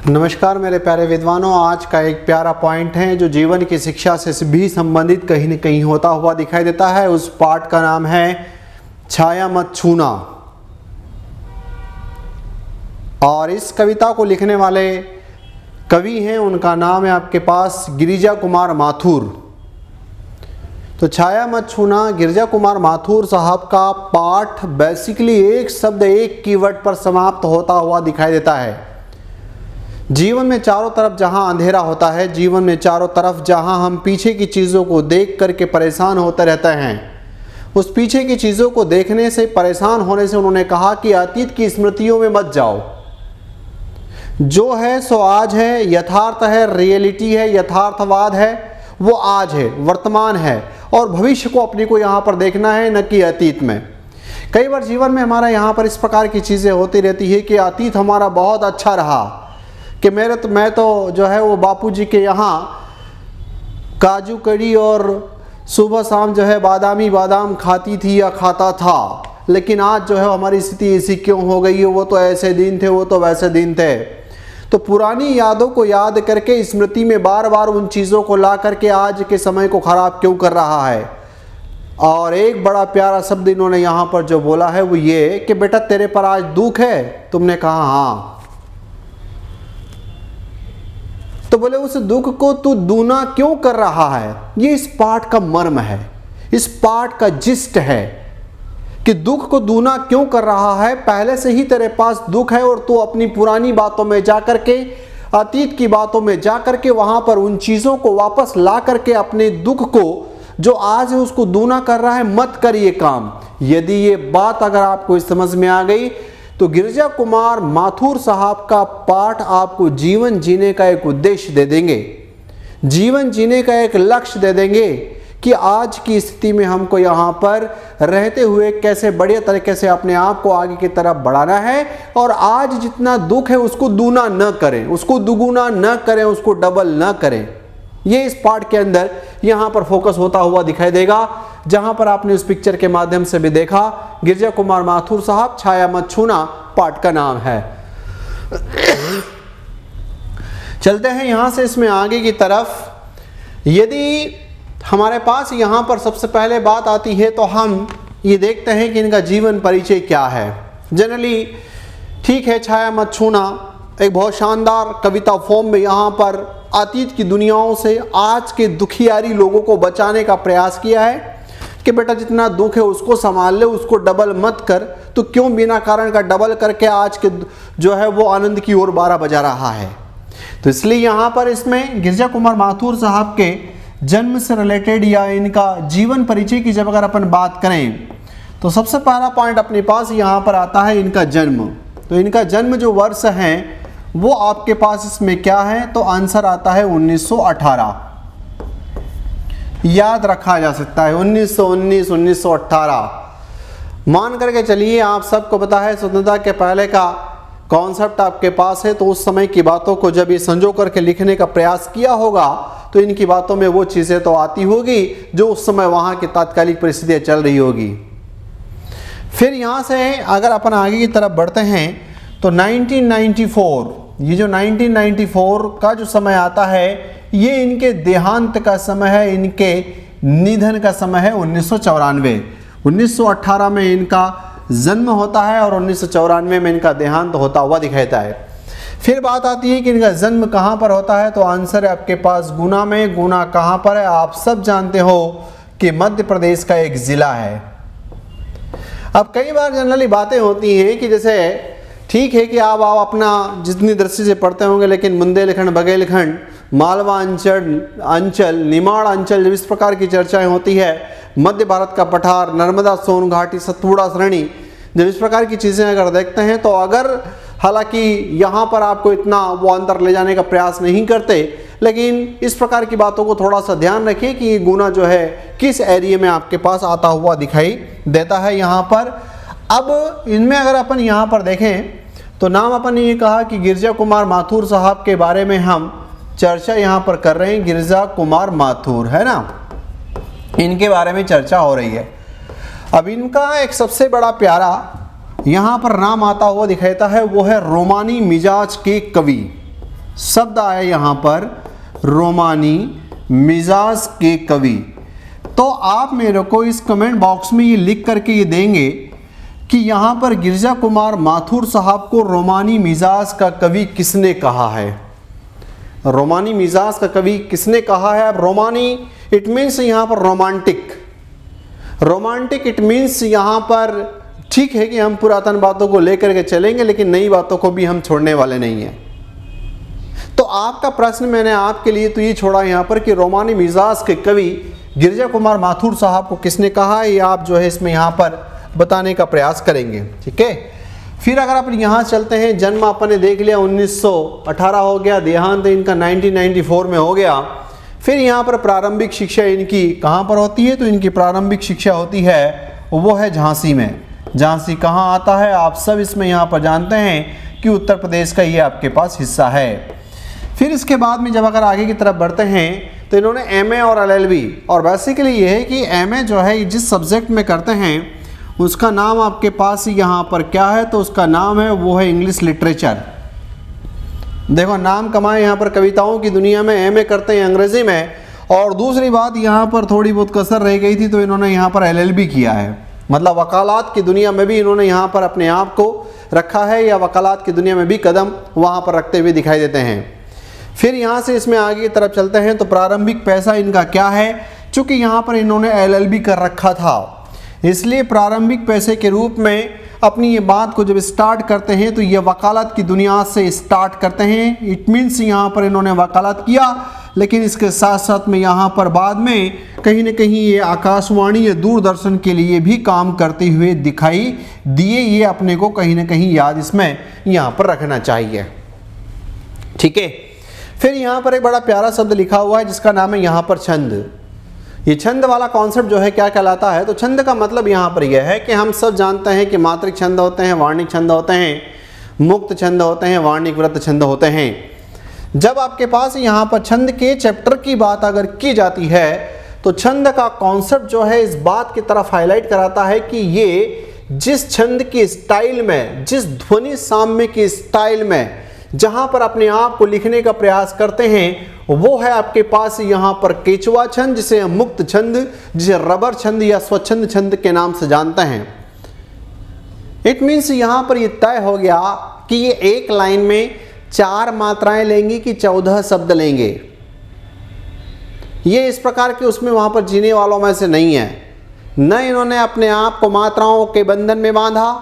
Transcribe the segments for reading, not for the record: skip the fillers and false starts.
नमस्कार मेरे प्यारे विद्वानों, आज का एक प्यारा पॉइंट है जो जीवन की शिक्षा से भी संबंधित कहीं न कहीं होता हुआ दिखाई देता है। उस पाठ का नाम है छाया मत छूना। और इस कविता को लिखने वाले कवि हैं, उनका नाम है आपके पास गिरिजा कुमार माथुर। तो छाया मत छूना गिरिजा कुमार माथुर साहब का पाठ बेसिकली एक शब्द एक कीवर्ड पर समाप्त होता हुआ दिखाई देता है। जीवन में चारों तरफ जहां अंधेरा होता है, जीवन में चारों तरफ जहां हम पीछे की चीज़ों को देख करके परेशान होते रहते हैं, उस पीछे की चीज़ों को देखने से, परेशान होने से उन्होंने कहा कि अतीत की स्मृतियों में मत जाओ। जो है सो आज है, यथार्थ है, रियलिटी है, यथार्थवाद है, वो आज है, वर्तमान है, और भविष्य को अपने को यहाँ पर देखना है, न कि अतीत में। कई बार जीवन में हमारा यहाँ पर इस प्रकार की चीज़ें होती रहती है कि अतीत हमारा बहुत अच्छा रहा, कि मैं तो जो है वो बापूजी के यहाँ काजू कड़ी और सुबह शाम जो है बादाम खाती थी या खाता था, लेकिन आज जो है हमारी स्थिति ऐसी क्यों हो गई है, वो तो ऐसे दिन थे, वो तो वैसे दिन थे। तो पुरानी यादों को याद करके स्मृति में बार बार उन चीज़ों को ला करके आज के समय को ख़राब क्यों कर रहा है। और एक बड़ा प्यारा शब्द इन्होंने यहाँ पर जो बोला है वो ये कि बेटा तेरे पर आज दुख है। तुमने कहा हाँ, तो बोले उस दुख को तू दूना क्यों कर रहा है। ये इस पाठ का मर्म है, इस पाठ का जिस्ट है कि दुख को दूना क्यों कर रहा है। पहले से ही तेरे पास दुख है और तू अपनी पुरानी बातों में जा करके, अतीत की बातों में जा करके वहां पर उन चीज़ों को वापस ला करके अपने दुख को जो आज है उसको दूना कर रहा है। मत करिए काम। यदि ये बात अगर आपको समझ में आ गई तो गिरिजा कुमार माथुर साहब का पाठ आपको जीवन जीने का एक उद्देश्य दे देंगे, जीवन जीने का एक लक्ष्य दे देंगे कि आज की स्थिति में हमको यहाँ पर रहते हुए कैसे बढ़िया तरीके से अपने आप को आगे की तरफ बढ़ाना है। और आज जितना दुख है उसको दूना न करें, उसको दुगुना न करें, उसको डबल न करें। ये इस पाठ के अंदर यहाँ पर फोकस होता हुआ दिखाई देगा, जहां पर आपने उस पिक्चर के माध्यम से भी देखा। गिरिजा कुमार माथुर साहब, छाया मत छूना पाठ का नाम है। चलते हैं यहां से इसमें आगे की तरफ। यदि हमारे पास यहां पर सबसे पहले बात आती है तो हम ये देखते हैं कि इनका जीवन परिचय क्या है। जनरली ठीक है, छाया मत छूना एक बहुत शानदार कविता फॉर्म में यहाँ पर अतीत की दुनियाओं से आज के दुखियारी लोगों को बचाने का प्रयास किया है कि बेटा जितना दुख है उसको संभाल ले, उसको डबल मत कर। तो क्यों बिना कारण का डबल करके आज के जो है वो आनंद की ओर 12 बजा रहा है। तो इसलिए यहाँ पर इसमें गिरिजा कुमार माथुर साहब के जन्म से रिलेटेड या इनका जीवन परिचय की जब अगर अपन बात करें तो सबसे पहला पॉइंट अपने पास यहाँ पर आता है इनका जन्म। तो इनका जन्म जो वर्ष है वो आपके पास इसमें क्या है, तो आंसर आता है 1918। याद रखा जा सकता है 1919, 1918 मान करके चलिए। आप सबको पता है स्वतंत्रता के पहले का कॉन्सेप्ट आपके पास है, तो उस समय की बातों को जब ये संजो करके लिखने का प्रयास किया होगा तो इनकी बातों में वो चीज़ें तो आती होगी जो उस समय वहाँ की तात्कालिक परिस्थितियाँ चल रही होगी। फिर यहाँ से अगर अपन आगे की तरफ बढ़ते हैं तो 1994, ये जो 1994 का जो समय आता है ये इनके देहांत का समय है, इनके निधन का समय है 1994। 1918 में इनका जन्म होता है और 1994 में इनका देहांत होता हुआ दिखाता है। फिर बात आती है कि इनका जन्म कहाँ पर होता है, तो आंसर है आपके पास गुना में। गुना कहाँ पर है, आप सब जानते हो कि मध्य प्रदेश का एक ज़िला है। अब कई बार जनरली बातें होती हैं कि जैसे ठीक है कि आप अपना जितनी दृष्टि से पढ़ते होंगे, लेकिन बुंदेलखंड, बघेलखंड, मालवा अंचल, निमाड़ अंचल, जब इस प्रकार की चर्चाएं होती है, मध्य भारत का पठार, नर्मदा सोन घाटी, सतपुड़ा श्रेणी, जब इस प्रकार की चीज़ें अगर देखते हैं तो अगर हालांकि यहाँ पर आपको इतना वो अंतर ले जाने का प्रयास नहीं करते, लेकिन इस प्रकार की बातों को थोड़ा सा ध्यान रखिए कि ये गुना जो है किस एरिया में आपके पास आता हुआ दिखाई देता है यहाँ पर। अब इनमें अगर अपन यहाँ पर देखें तो नाम अपन ने ये कहा कि गिरिजा कुमार माथुर साहब के बारे में हम चर्चा यहाँ पर कर रहे हैं। गिरिजा कुमार माथुर है ना, इनके बारे में चर्चा हो रही है। अब इनका एक सबसे बड़ा प्यारा यहाँ पर नाम आता हुआ दिखाता है, वो है रोमानी मिजाज के कवि। शब्द आया यहाँ पर रोमानी मिजाज के कवि। तो आप मेरे को इस कमेंट बॉक्स में ये लिख करके ये देंगे कि यहाँ पर गिरजा कुमार माथुर साहब को रोमानी मिजाज का कवि किसने कहा है। रोमानी मिजाज का कवि किसने कहा है। अब रोमानी इट मीन्स यहाँ पर रोमांटिक, रोमांटिक इट मीन्स यहाँ पर ठीक है कि हम पुरातन बातों को लेकर के चलेंगे लेकिन नई बातों को भी हम छोड़ने वाले नहीं हैं। तो आपका प्रश्न मैंने आपके लिए तो ये छोड़ा यहाँ पर कि रोमानी मिजाज के कवि गिरजा कुमार माथुर साहब को किसने कहा है, ये आप जो है इसमें यहाँ पर बताने का प्रयास करेंगे। ठीक है, फिर अगर आप यहाँ चलते हैं, जन्म अपन ने देख लिया 1918 हो गया, देहांत इनका 1994 में हो गया। फिर यहाँ पर प्रारंभिक शिक्षा इनकी कहाँ पर होती है, तो इनकी प्रारंभिक शिक्षा होती है वो है झांसी में। झांसी कहाँ आता है, आप सब इसमें यहाँ पर जानते हैं कि उत्तर प्रदेश का ये आपके पास हिस्सा है। फिर इसके बाद में जब अगर आगे की तरफ बढ़ते हैं तो इन्होंने एमए और एलएलबी, और बेसिकली ये है कि एमए जो है जिस सब्जेक्ट में करते हैं उसका नाम आपके पास यहाँ पर क्या है, तो उसका नाम है वो है इंग्लिश लिटरेचर। देखो नाम कमाए यहाँ पर कविताओं की दुनिया में, एमए करते हैं अंग्रेजी में। और दूसरी बात यहाँ पर थोड़ी बहुत कसर रह गई थी तो इन्होंने यहाँ पर एलएलबी किया है, मतलब वकालत की दुनिया में भी इन्होंने यहाँ पर अपने आप को रखा है, या वकालत की दुनिया में भी कदम वहाँ पर रखते हुए दिखाई देते हैं। फिर यहाँ से इसमें आगे की तरफ चलते हैं तो प्रारंभिक पैसा इनका क्या है, चूँकि यहाँ पर इन्होंने एलएलबी कर रखा था इसलिए प्रारंभिक पैसे के रूप में अपनी ये बात को जब स्टार्ट करते हैं तो ये वकालत की दुनिया से स्टार्ट करते हैं। इट मीन्स यहाँ पर इन्होंने वकालत किया, लेकिन इसके साथ साथ में यहाँ पर बाद में कहीं न कहीं ये आकाशवाणी या दूरदर्शन के लिए भी काम करते हुए दिखाई दिए। ये अपने को कहीं न कहीं याद इसमें यहाँ पर रखना चाहिए। ठीक है, फिर यहाँ पर एक बड़ा प्यारा शब्द लिखा हुआ है जिसका नाम है यहाँ पर छंद। ये छंद वाला कॉन्सेप्ट जो है क्या कहलाता है, तो छंद का मतलब यहाँ पर यह है कि हम सब जानते हैं कि मात्रिक छंद होते हैं, वार्णिक छंद होते हैं, मुक्त छंद होते हैं, वार्णिक वृत्त छंद होते हैं। जब आपके पास यहाँ पर छंद के चैप्टर की बात अगर की जाती है तो छंद का कॉन्सेप्ट जो है इस बात की तरफ हाईलाइट कराता है कि ये जिस छंद की स्टाइल में, जिस ध्वनि साम्य की स्टाइल में जहां पर अपने आप को लिखने का प्रयास करते हैं वो है आपके पास यहाँ पर केचुआ छंद, जिसे हम मुक्त छंद, जिसे रबर छंद या स्वच्छंद छंद के नाम से जानते हैं। इट मीन्स यहाँ पर ये तय हो गया कि ये एक लाइन में 4 मात्राएं लेंगी कि 14 शब्द लेंगे। ये इस प्रकार के उसमें वहां पर जीने वालों में से नहीं है। न इन्होंने अपने आप को मात्राओं के बंधन में बांधा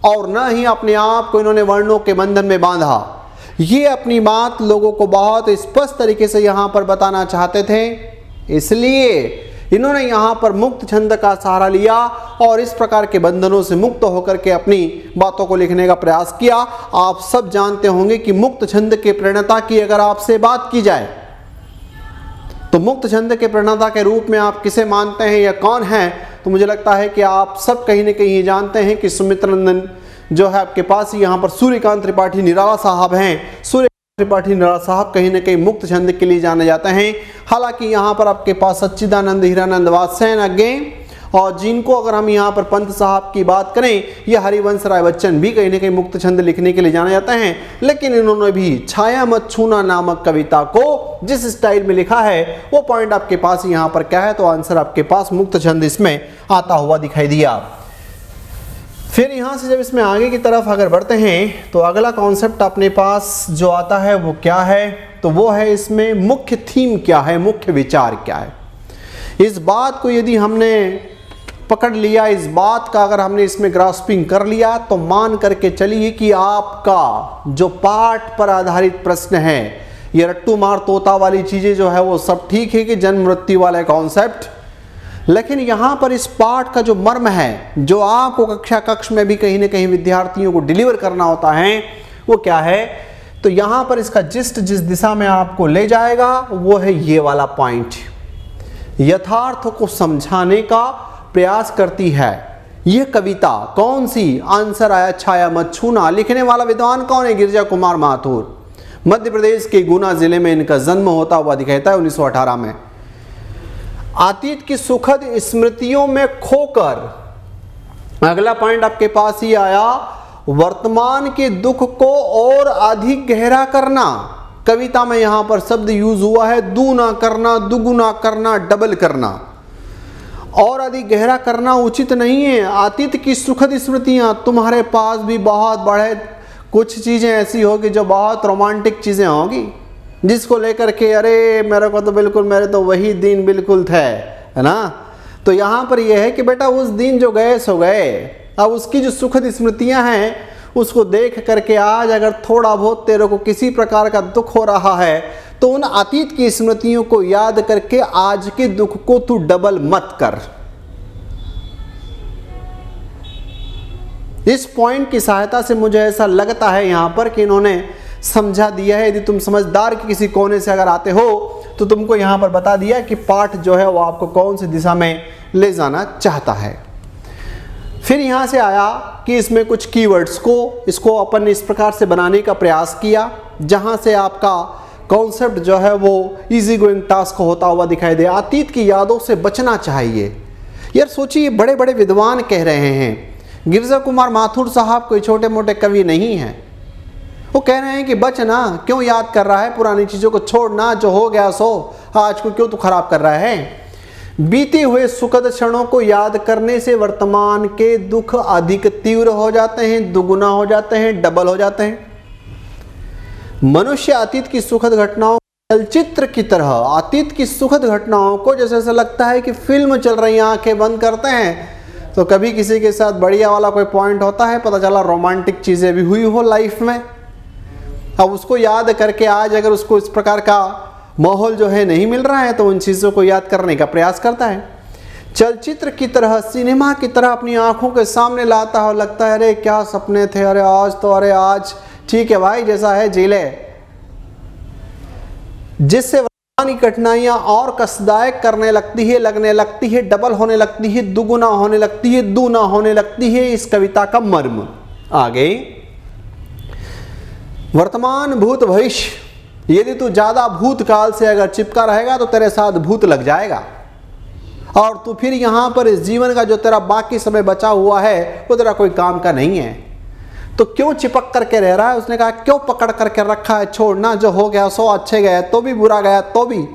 और न ही अपने आप को इन्होंने वर्णों के बंधन में बांधा। ये अपनी बात लोगों को बहुत स्पष्ट तरीके से यहाँ पर बताना चाहते थे, इसलिए इन्होंने यहाँ पर मुक्त छंद का सहारा लिया और इस प्रकार के बंधनों से मुक्त होकर के अपनी बातों को लिखने का प्रयास किया। आप सब जानते होंगे कि मुक्त छंद के प्रणेता की अगर आपसे बात की जाए तो मुक्त छंद के प्रणेता के रूप में आप किसे मानते हैं या कौन है, तो मुझे लगता है कि आप सब कहीं न कहीं जानते हैं कि सुमित्र नंदन जो है आपके पास यहाँ पर सूर्यकांत त्रिपाठी निराला साहब हैं। सूर्यकांत त्रिपाठी निराला साहब कहीं न कहीं मुक्त छंद के लिए जाने जाते हैं। हालांकि यहाँ पर आपके पास सच्चिदानंद हीरानंद वात्स्यन अज्ञे, और जिनको अगर हम यहाँ पर पंत साहब की बात करें, ये हरिवंश राय बच्चन भी कहीं न कहीं मुक्त छंद लिखने के लिए जाने जाते हैं। लेकिन इन्होंने भी छाया मत छूना नामक कविता को जिस स्टाइल में लिखा है वो पॉइंट आपके पास यहाँ पर क्या है, तो आंसर आपके पास मुक्त छंद इसमें आता हुआ दिखाई दिया। फिर यहाँ से जब इसमें आगे की तरफ अगर बढ़ते हैं तो अगला कॉन्सेप्ट अपने पास जो आता है वो क्या है, तो वो है इसमें मुख्य थीम क्या है, मुख्य विचार क्या है। इस बात को यदि हमने पकड़ लिया, इस बात का अगर हमने इसमें ग्रास्पिंग कर लिया, तो मान करके चलिए कि आपका जो पाठ पर आधारित प्रश्न है, ये रट्टू मार तोता वाली चीज़ें जो है वो सब ठीक है कि जन्म मृत्यु वाले कॉन्सेप्ट, लेकिन यहाँ पर इस पाठ का जो मर्म है, जो आपको कक्षा कक्ष में भी कहीं ना कहीं विद्यार्थियों को डिलीवर करना होता है, वो क्या है, तो यहाँ पर इसका जिस्ट जिस दिशा में आपको ले जाएगा वो है ये वाला पॉइंट। यथार्थ को समझाने का प्रयास करती है यह कविता। कौन सी? आंसर आया छाया मत छूना। लिखने वाला विद्वान कौन है? गिरजा कुमार माथुर। मध्य प्रदेश के गुना जिले में इनका जन्म होता हुआ दिखाता है 1918 में। अतीत की सुखद स्मृतियों में खोकर, अगला पॉइंट आपके पास ही आया, वर्तमान के दुख को और अधिक गहरा करना। कविता में यहां पर शब्द यूज हुआ है दूना करना, दुगुना करना, डबल करना। और अधिक गहरा करना उचित नहीं है। अतीत की सुखद स्मृतियां तुम्हारे पास भी बहुत बड़े, कुछ चीजें ऐसी होगी जो बहुत रोमांटिक चीजें होंगी, जिसको लेकर के अरे मेरे को तो बिल्कुल, मेरे तो वही दिन बिल्कुल थे, है ना। तो यहाँ पर यह है कि बेटा उस दिन जो गए सो गए, अब उसकी जो सुखद स्मृतियां हैं उसको देख करके आज अगर थोड़ा बहुत तेरे को किसी प्रकार का दुख हो रहा है तो उन अतीत की स्मृतियों को याद करके आज के दुख को तू डबल मत कर। इस पॉइंट की सहायता से मुझे ऐसा लगता है यहां पर कि इन्होंने समझा दिया है। यदि तुम समझदार के किसी कोने से अगर आते हो तो तुमको यहां पर बता दिया कि पाठ जो है वो आपको कौन सी दिशा में ले जाना चाहता है। फिर यहां से आया कि इसमें कुछ कीवर्ड्स को, इसको अपन इस प्रकार से बनाने का प्रयास किया जहां से आपका कॉन्सेप्ट जो है वो इजी गोइंग टास्क होता हुआ दिखाई दे। अतीत की यादों से बचना चाहिए। यार सोचिए, बड़े बड़े विद्वान कह रहे हैं। गिरजा कुमार माथुर साहब कोई छोटे मोटे कवि नहीं हैं। वो कह रहे हैं कि बचना, क्यों याद कर रहा है पुरानी चीज़ों को, छोड़ना, जो हो गया सो आज को क्यों तू खराब कर रहा है। बीते हुए सुखद क्षणों को याद करने से वर्तमान के दुख अधिक तीव्र हो जाते हैं, दुगुना हो जाते हैं, डबल हो जाते हैं। मनुष्य अतीत की सुखद घटनाओं, चलचित्र की तरह अतीत की सुखद घटनाओं को जैसे ऐसा लगता है कि फिल्म चल रही है, आंखें बंद करते हैं तो कभी किसी के साथ बढ़िया वाला कोई पॉइंट होता है, पता चला रोमांटिक चीज़ें भी हुई हो लाइफ में, अब उसको याद करके आज अगर उसको इस प्रकार का माहौल जो है नहीं मिल रहा है तो उन चीज़ों को याद करने का प्रयास करता है। चलचित्र की तरह, सिनेमा की तरह अपनी आंखों के सामने लाता हो, लगता है अरे क्या सपने थे, अरे आज तो, अरे आज ठीक है भाई जैसा है जी ले, जिससे वर्तमान की कठिनाइयां और कष्टदायक करने लगती है, लगने लगती है, डबल होने लगती है, दुगुना होने लगती है, दूना होने लगती है। इस कविता का मर्म आगे, वर्तमान भूत भविष्य, यदि तू ज्यादा भूतकाल से अगर चिपका रहेगा तो तेरे साथ भूत लग जाएगा और तू फिर यहां पर इस जीवन का जो तेरा बाकी समय बचा हुआ है वो तेरा कोई काम का नहीं है। तो क्यों चिपक करके रह रहा है? उसने कहा क्यों पकड़ करके रखा है, छोड़ना, जो हो गया सो अच्छे गए तो भी, बुरा गया तो भी।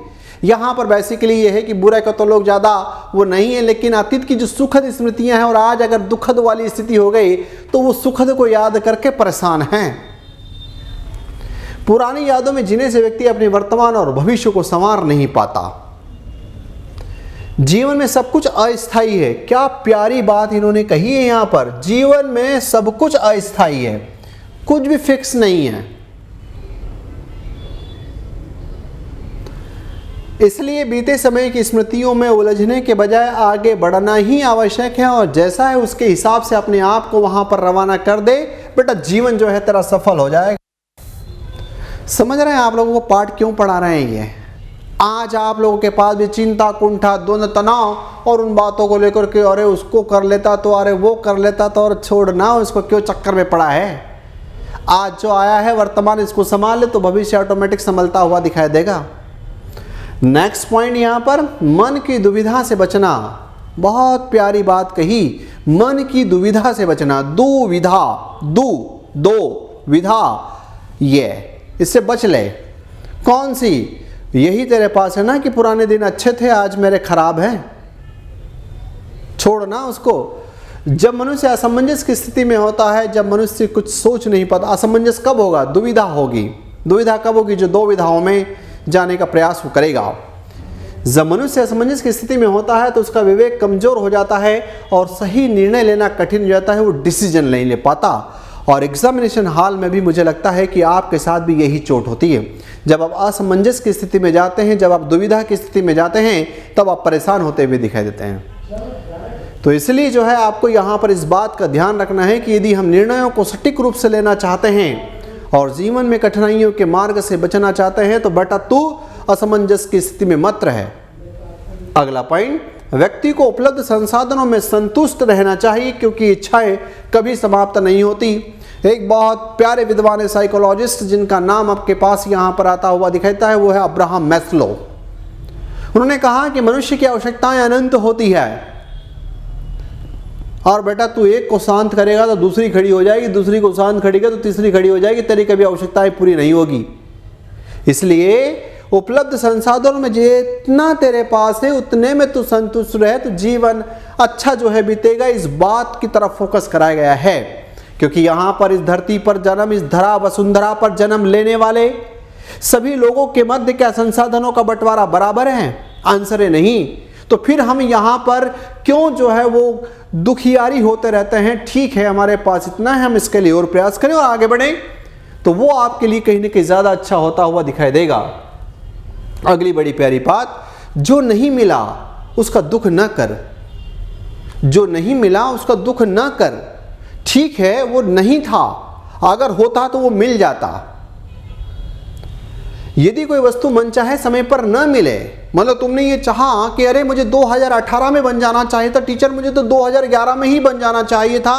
यहाँ पर बेसिकली ये है कि बुरा का तो लोग ज़्यादा वो नहीं है, लेकिन अतीत की जो सुखद स्मृतियाँ हैं और आज अगर दुखद वाली स्थिति हो गई तो वो सुखद को याद करके परेशान हैं। पुरानी यादों में जीने से व्यक्ति अपने वर्तमान और भविष्य को संवार नहीं पाता। जीवन में सब कुछ अस्थायी है। क्या प्यारी बात इन्होंने कही है यहाँ पर, जीवन में सब कुछ अस्थायी है, कुछ भी फिक्स नहीं है। इसलिए बीते समय की स्मृतियों में उलझने के बजाय आगे बढ़ना ही आवश्यक है और जैसा है उसके हिसाब से अपने आप को वहां पर रवाना कर दे, बेटा जीवन जो है तेरा सफल हो जाएगा। समझ रहे हैं आप लोगों को पाठ क्यों पढ़ा रहे हैं? ये आज आप लोगों के पास भी चिंता, कुंठा, द्वंद, तनाव और उन बातों को लेकर के अरे उसको कर लेता तो, अरे वो कर लेता तो, और छोड़ना उसको क्यों चक्कर में पड़ा है। आज जो आया है वर्तमान इसको संभाल ले तो भविष्य ऑटोमेटिक संभलता हुआ दिखाई देगा। नेक्स्ट पॉइंट यहाँ पर, मन की दुविधा से बचना। बहुत प्यारी बात कही, मन की दुविधा से बचना। दुविधा, दो विधा, ये इससे बच ले। कौन सी? यही तेरे पास है ना कि पुराने दिन अच्छे थे आज मेरे खराब हैं, छोड़ना उसको। जब मनुष्य असमंजस की स्थिति में होता है, जब मनुष्य कुछ सोच नहीं पाता, असमंजस कब होगा? दुविधा होगी। दुविधा कब होगी? जो दो विधाओं में जाने का प्रयास वो करेगा। जब मनुष्य असमंजस की स्थिति में होता है तो उसका विवेक कमजोर हो जाता है और सही निर्णय लेना कठिन हो जाता है, वो डिसीजन नहीं ले पाता। और एग्जामिनेशन हॉल में भी मुझे लगता है कि आपके साथ भी यही चोट होती है। जब आप असमंजस की स्थिति में जाते हैं, जब आप दुविधा की स्थिति में जाते हैं, तब आप परेशान होते हुए दिखाई देते हैं। तो इसलिए जो है आपको यहाँ पर इस बात का ध्यान रखना है कि यदि हम निर्णयों को सटीक रूप से लेना चाहते हैं और जीवन में कठिनाइयों के मार्ग से बचना चाहते हैं तो बेटा तू असमंजस की स्थिति में मत रहे। अगला पॉइंट, व्यक्ति को उपलब्ध संसाधनों में संतुष्ट रहना चाहिए क्योंकि इच्छाएं कभी समाप्त नहीं होती। एक बहुत प्यारे विद्वान है, साइकोलॉजिस्ट, जिनका नाम आपके पास यहाँ पर आता हुआ दिखाता है, वो है अब्राहम मैस्लो। उन्होंने कहा कि मनुष्य की आवश्यकताएं अनंत होती है और बेटा तू एक को शांत करेगा तो दूसरी खड़ी हो जाएगी, दूसरी को शांत करेगा तो तीसरी खड़ी हो जाएगी, तेरी कभी आवश्यकताएं पूरी नहीं होगी। इसलिए उपलब्ध संसाधनों में जितना तेरे पास है उतने में तू संतुष्ट रहे तो जीवन अच्छा जो है बीतेगा, इस बात की तरफ फोकस कराया गया है। क्योंकि यहाँ पर इस धरती पर जन्म, इस धरा वसुंधरा पर जन्म लेने वाले सभी लोगों के मध्य क्या संसाधनों का बंटवारा बराबर है? आंसर है नहीं। तो फिर हम यहाँ पर क्यों जो है वो दुखियारी होते रहते हैं? ठीक है, हमारे पास इतना है, हम इसके लिए और प्रयास करें और आगे बढ़ें, तो वो आपके लिए कहीं ना कहीं ज्यादा अच्छा होता हुआ दिखाई देगा। अगली बड़ी प्यारी बात, जो नहीं मिला उसका दुख न कर। जो नहीं मिला उसका दुख न कर। ठीक है, वो नहीं था, अगर होता तो वो मिल जाता। यदि कोई वस्तु मनचाहे समय पर न मिले, मतलब तुमने ये चाहा कि अरे मुझे 2018 में बन जाना चाहिए था टीचर, मुझे तो 2011 में ही बन जाना चाहिए था।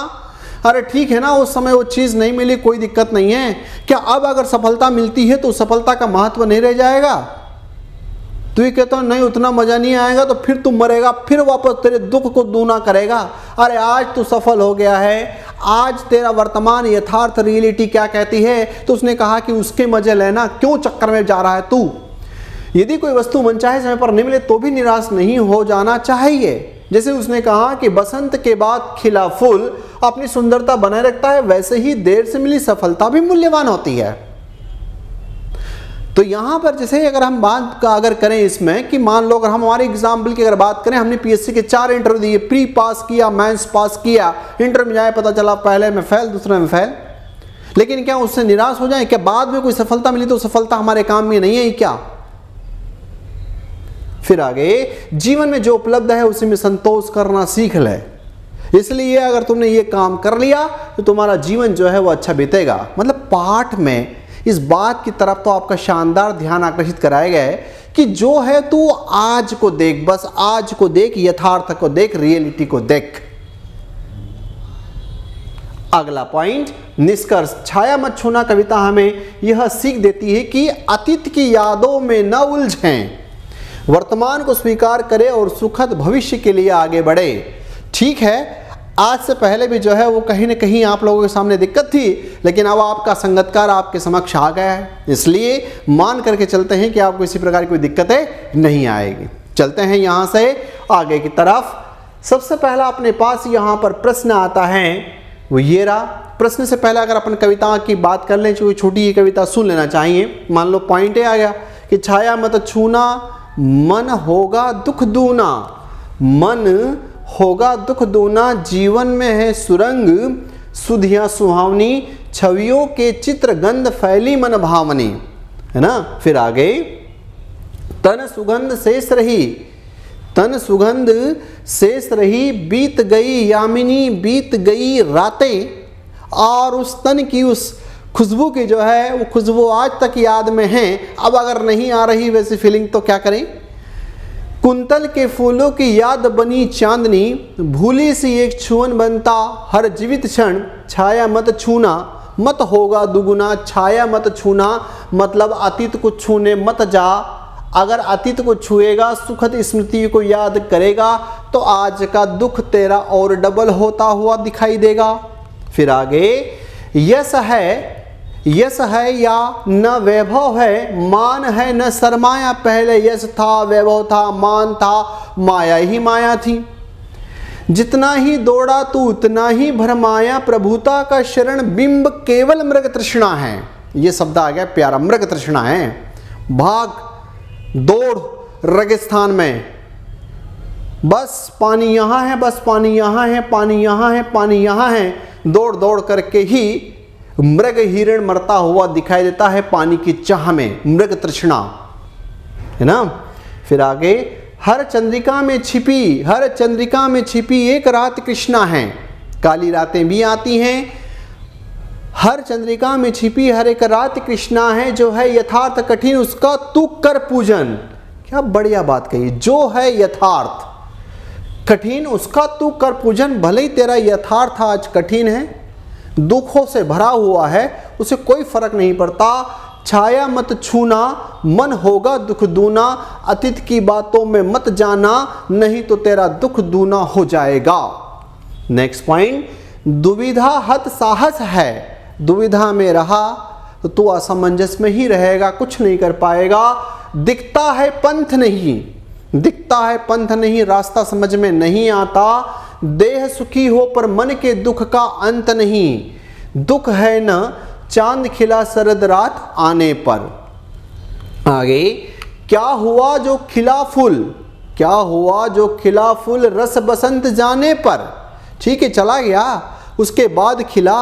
अरे ठीक है ना, उस समय वो चीज़ नहीं मिली, कोई दिक्कत नहीं है। क्या अब अगर सफलता मिलती है तो सफलता का महत्व नहीं रह जाएगा? तो ये कहता नहीं उतना मजा नहीं आएगा, तो फिर तुम मरेगा, फिर वापस तेरे दुख को दूना करेगा। अरे आज तू सफल हो गया है, आज तेरा वर्तमान यथार्थ रियलिटी क्या कहती है, तो उसने कहा कि उसके मजे लेना, क्यों चक्कर में जा रहा है तू। यदि कोई वस्तु मनचाहे समय पर नहीं मिले तो भी निराश नहीं हो जाना चाहिए। जैसे उसने कहा कि बसंत के बाद खिला फूल अपनी सुंदरता बनाए रखता है, वैसे ही देर से मिली सफलता भी मूल्यवान होती है। तो यहां पर जैसे अगर हम बात का अगर करें इसमें कि मान लो अगर हम हमारे एग्जाम्पल की अगर बात करें, हमने पीएससी के 4 इंटरव्यू दिए, प्री पास किया, मेंस पास किया, इंटर में जाए पता चला पहले में फेल, दूसरे में फेल, लेकिन क्या उससे निराश हो जाए? क्या बाद में कोई सफलता मिली तो सफलता हमारे काम में नहीं है क्या? फिर आगे, जीवन में जो उपलब्ध है उसी में संतोष करना सीख ले। इसलिए अगर तुमने ये काम कर लिया तो तुम्हारा जीवन जो है वो अच्छा बीतेगा। मतलब पाठ में इस बात की तरफ तो आपका शानदार ध्यान आकर्षित कराया गया है कि जो है तू आज को देख, बस आज को देख, यथार्थ को देख, रियलिटी को देख। अगला पॉइंट, निष्कर्ष। छाया मत छूना कविता हमें यह सीख देती है कि अतीत की यादों में न उलझें, वर्तमान को स्वीकार करें और सुखद भविष्य के लिए आगे बढ़े। ठीक है, आज से पहले भी जो है वो कहीं ना कहीं आप लोगों के सामने दिक्कत थी, लेकिन अब आपका संगतकार आपके समक्ष आ गया है, इसलिए मान करके चलते हैं कि आपको इसी प्रकार की कोई दिक्कतें नहीं आएगी। चलते हैं यहाँ से आगे की तरफ। सबसे पहला अपने पास यहाँ पर प्रश्न आता है, वो ये रहा। प्रश्न से पहले अगर अपन कविता की बात कर लें, जो छोटी ही कविता सुन लेना चाहिए। मान लो पॉइंट आ गया कि छाया मत छूना, मन होगा दुख दूना, मन होगा दुख दूना, जीवन में है सुरंग, सुधियाँ सुहावनी, छवियों के चित्र गंध फैली मन भावनी, है ना। फिर आगे, तन सुगंध शेष रही, तन सुगंध शेष रही, बीत गई यामिनी, बीत गई रातें, और उस तन की उस खुशबू की जो है वो खुशबू आज तक याद में है। अब अगर नहीं आ रही वैसी फीलिंग तो क्या करें। कुंतल के फूलों की याद बनी चांदनी, भूली सी एक छुअन बनता हर जीवित क्षण, छाया मत छूना मत होगा दुगुना, छाया मत छूना मतलब अतीत को छूने मत जा। अगर अतीत को छुएगा, सुखद स्मृति को याद करेगा, तो आज का दुख तेरा और डबल होता हुआ दिखाई देगा। फिर आगे, यश है, यश है या न वैभव है, मान है न सरमाया, पहले यश था वैभव था मान था, माया ही माया थी, जितना ही दौड़ा तू उतना ही भरमाया, प्रभुता का शरण बिंब केवल मृग तृष्णा है। ये शब्द आ गया प्यारा, मृग तृष्णा है, भाग दौड़ रेगिस्तान में, बस पानी यहाँ है, बस पानी यहाँ है, पानी यहाँ है, पानी यहाँ है, दौड़ दौड़ करके ही मृग हिरण मरता हुआ दिखाई देता है पानी की चाह में, मृग तृष्णा, है ना। फिर आगे, हर चंद्रिका में छिपी, हर चंद्रिका में छिपी एक रात कृष्णा है, काली रातें भी आती हैं, हर चंद्रिका में छिपी हर एक रात कृष्णा है, जो है यथार्थ कठिन उसका तू कर पूजन। क्या बढ़िया बात कही, जो है यथार्थ कठिन उसका तू कर पूजन। भले ही तेरा यथार्थ आज कठिन है, दुखों से भरा हुआ है, उसे कोई फर्क नहीं पड़ता। छाया मत छूना, मन होगा दुख दूना, अतीत की बातों में मत जाना, नहीं तो तेरा दुख दूना हो जाएगा। नेक्स्ट पॉइंट, दुविधा हत साहस है, दुविधा में रहा तो तू असमंजस में ही रहेगा, कुछ नहीं कर पाएगा। दिखता है पंथ नहीं, दिखता है पंथ नहीं, रास्ता समझ में नहीं आता। देह सुखी हो पर मन के दुख का अंत नहीं। दुख है न चांद खिला शरद रात आने पर। आगे, क्या हुआ जो खिला फूल, क्या हुआ जो खिला फूल रस बसंत जाने पर। ठीक है, चला गया, उसके बाद खिला,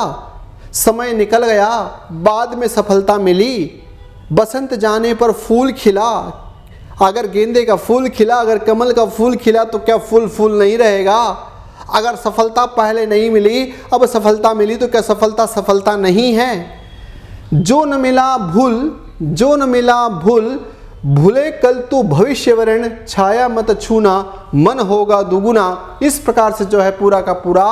समय निकल गया, बाद में सफलता मिली। बसंत जाने पर फूल खिला। अगर गेंदे का फूल खिला, अगर कमल का फूल खिला तो क्या फूल फूल नहीं रहेगा। अगर सफलता पहले नहीं मिली, अब सफलता मिली तो क्या सफलता सफलता नहीं है। जो न मिला भूल, जो न मिला भूल, भूले कल तू भविष्य वरण, छाया मत छूना मन होगा दुगुना। इस प्रकार से जो है पूरा का पूरा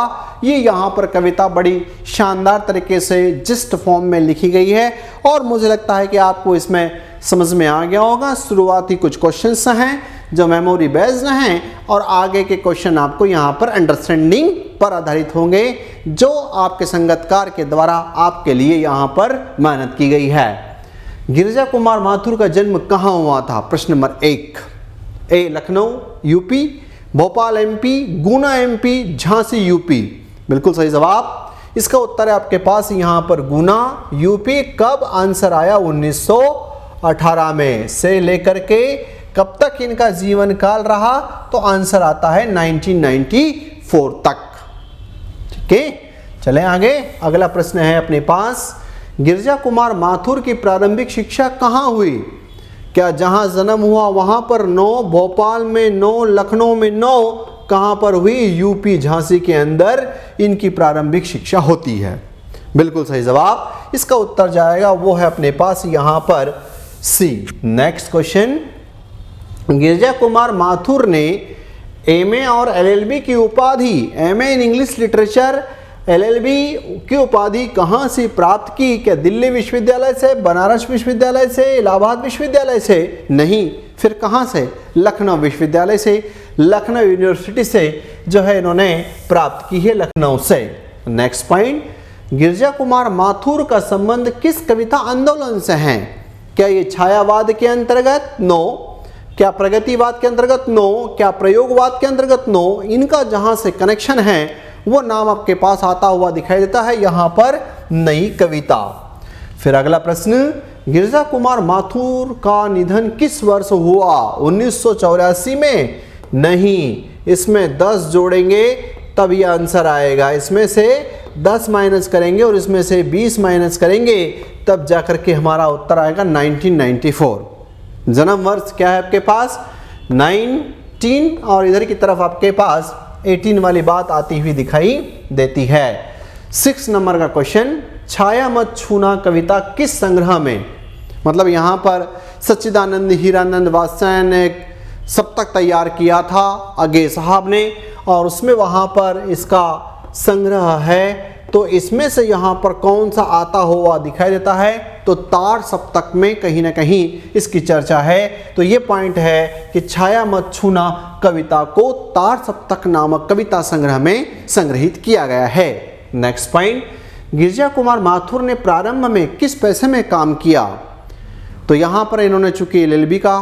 ये यहाँ पर कविता बड़ी शानदार तरीके से जिस्ट फॉर्म में लिखी गई है और मुझे लगता है कि आपको इसमें समझ में आ गया होगा। शुरुआती कुछ क्वेश्चंस हैं जो मेमोरी बेस्ड हैं और आगे के क्वेश्चन आपको यहाँ पर अंडरस्टैंडिंग पर आधारित होंगे जो आपके संगतकार के द्वारा आपके लिए यहाँ पर मेहनत की गई है। गिरिजा कुमार माथुर का जन्म कहाँ हुआ था? प्रश्न नंबर 1। ए लखनऊ यूपी, भोपाल एमपी, गुना एमपी, झांसी यूपी। बिल्कुल सही जवाब। इसका उत्तर है आपके पास यहाँ पर गुना यूपी। कब आंसर आया? 1918 में से लेकर के कब तक इनका जीवन काल रहा? तो आंसर आता है 1994 तक। ठीक है, चलें आगे। अगला प्रश्न है अपने पास, गिरिजा कुमार माथुर की प्रारंभिक शिक्षा कहाँ हुई? क्या जहाँ जन्म हुआ वहाँ पर 9, भोपाल में 9, लखनऊ में 9, कहाँ पर हुई? यूपी झांसी के अंदर इनकी प्रारंभिक शिक्षा होती है। बिल्कुल सही जवाब। इसका उत्तर जाएगा वो है अपने पास यहाँ पर सी। नेक्स्ट क्वेश्चन, गिरिजा कुमार माथुर ने एमए और एलएलबी की उपाधि, MA in English literature, LLB की उपाधि कहाँ से प्राप्त की? क्या दिल्ली विश्वविद्यालय से, बनारस विश्वविद्यालय से, इलाहाबाद विश्वविद्यालय से? नहीं, फिर कहाँ से? लखनऊ विश्वविद्यालय से, लखनऊ यूनिवर्सिटी से जो है इन्होंने प्राप्त की है, लखनऊ से। नेक्स्ट पॉइंट, गिरिजा कुमार माथुर का संबंध किस कविता आंदोलन से है? क्या ये छायावाद के अंतर्गत? नो। क्या प्रगतिवाद के अंतर्गत? नो। क्या प्रयोगवाद के अंतर्गत? नो। इनका जहाँ से कनेक्शन है वो नाम आपके पास आता हुआ दिखाई देता है यहाँ पर नई कविता। फिर अगला प्रश्न, गिरिजा कुमार माथुर का निधन किस वर्ष हुआ? 1984 में? नहीं, इसमें 10 जोड़ेंगे तब ये आंसर आएगा। इसमें से 10 माइनस करेंगे और इसमें से 20 माइनस करेंगे तब जाकर के हमारा उत्तर आएगा 1994। जन्म वर्ष क्या है आपके पास? 19 और इधर की तरफ आपके पास 18 वाली बात आती हुई दिखाई देती है। 6 नंबर का क्वेश्चन, छाया मत छूना कविता किस संग्रह में? मतलब यहाँ पर सच्चिदानंद हीरानंद वात्स्यायन ने एक सप्तक तैयार किया था आगे साहब ने और उसमें वहाँ पर इसका संग्रह है। तो इसमें से यहाँ पर कौन सा आता हुआ दिखाई देता है? तो तार सप्तक में कहीं ना कहीं इसकी चर्चा है। तो ये पॉइंट है कि छाया मत छूना कविता को तार सप्तक नामक कविता संग्रह में संग्रहित किया गया है। नेक्स्ट पॉइंट, गिरिजा कुमार माथुर ने प्रारंभ में किस पैसे में काम किया? तो यहाँ पर इन्होंने चूंकि एलएलबी का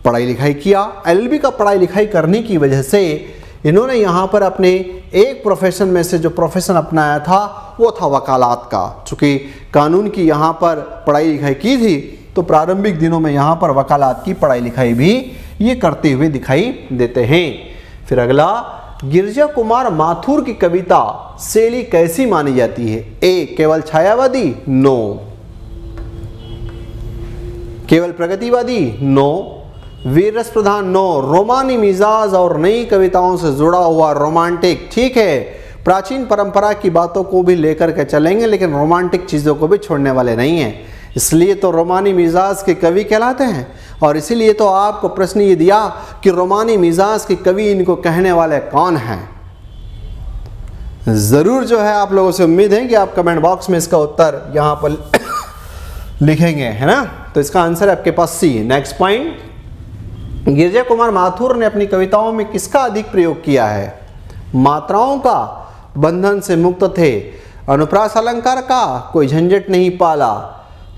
पढ़ाई लिखाई किया, एलएलबी का पढ़ाई लिखाई करने की वजह से इन्होंने यहाँ पर अपने एक प्रोफेशन में से जो प्रोफेशन अपनाया था वो था वकालत का। चूँकि कानून की यहाँ पर पढ़ाई लिखाई की थी तो प्रारंभिक दिनों में यहाँ पर वकालत की पढ़ाई लिखाई भी ये करते हुए दिखाई देते हैं। फिर अगला, गिरिजा कुमार माथुर की कविता शैली कैसी मानी जाती है? ए केवल छायावादी? नो। केवल प्रगतिवादी? नो। वीर रस प्रधान? नो। रोमानी मिजाज और नई कविताओं से जुड़ा हुआ रोमांटिक? ठीक है, प्राचीन परंपरा की बातों को भी लेकर के चलेंगे लेकिन रोमांटिक चीज़ों को भी छोड़ने वाले नहीं हैं, इसलिए तो रोमानी मिजाज के कवि कहलाते हैं। और इसीलिए तो आपको प्रश्न ये दिया कि रोमानी मिजाज के कवि इनको कहने वाले कौन हैं। ज़रूर जो है आप लोगों से उम्मीद है कि आप कमेंट बॉक्स में इसका उत्तर यहाँ पर लिखेंगे, है ना? तो इसका आंसर है आपके पास सी। नेक्स्ट पॉइंट, गिरिजा कुमार माथुर ने अपनी कविताओं में किसका अधिक प्रयोग किया है? मात्राओं का? बंधन से मुक्त थे। अनुप्रास अलंकार का? कोई झंझट नहीं पाला।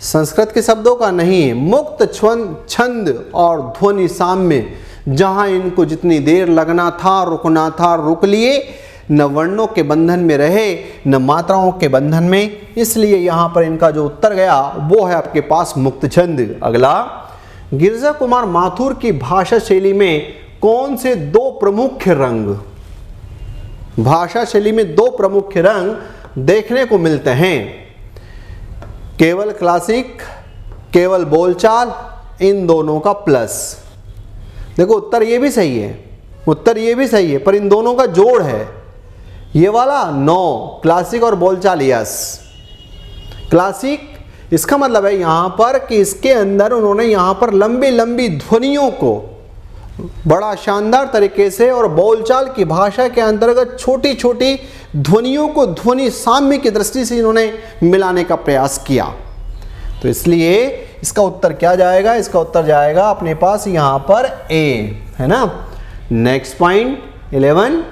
संस्कृत के शब्दों का नहीं, मुक्त छंद और ध्वनि साम्य, जहां इनको जितनी देर लगना था रुकना था रुक लिए, न वर्णों के बंधन में रहे न मात्राओं के बंधन में, इसलिए यहाँ पर इनका जो उत्तर गया वो है आपके पास मुक्त छंद। अगला, गिरजा कुमार माथुर की भाषा शैली में कौन से दो प्रमुख रंग, भाषा शैली में दो प्रमुख रंग देखने को मिलते हैं? केवल क्लासिक, केवल बोलचाल, इन दोनों का प्लस। देखो उत्तर ये भी सही है, उत्तर ये भी सही है, पर इन दोनों का जोड़ है। ये वाला नो, क्लासिक और बोलचाल यस। क्लासिक इसका मतलब है यहां पर कि इसके अंदर उन्होंने यहां पर लंबी लंबी ध्वनियों को बड़ा शानदार तरीके से, और बोलचाल की भाषा के अंतर्गत छोटी छोटी ध्वनियों को ध्वनि साम्य की दृष्टि से इन्होंने मिलाने का प्रयास किया। तो इसलिए इसका उत्तर क्या जाएगा? इसका उत्तर जाएगा अपने पास यहां पर ए, है ना। नेक्स्ट पॉइंट 11,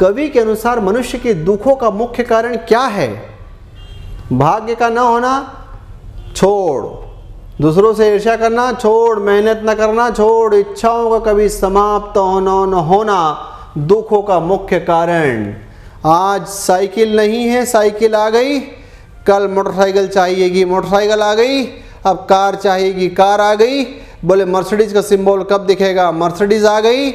कवि के अनुसार मनुष्य के दुखों का मुख्य कारण क्या है? भाग्य का न होना, छोड़। दूसरों से ईर्ष्या करना, छोड़। मेहनत न करना, छोड़। इच्छाओं का कभी समाप्त होना न होना दुखों का मुख्य कारण। आज साइकिल नहीं है, साइकिल आ गई, कल मोटरसाइकिल चाहिएगी, मोटरसाइकिल आ गई, अब कार चाहिएगी, कार आ गई। बोले मर्सिडीज का सिंबल कब दिखेगा? मर्सिडीज आ गई।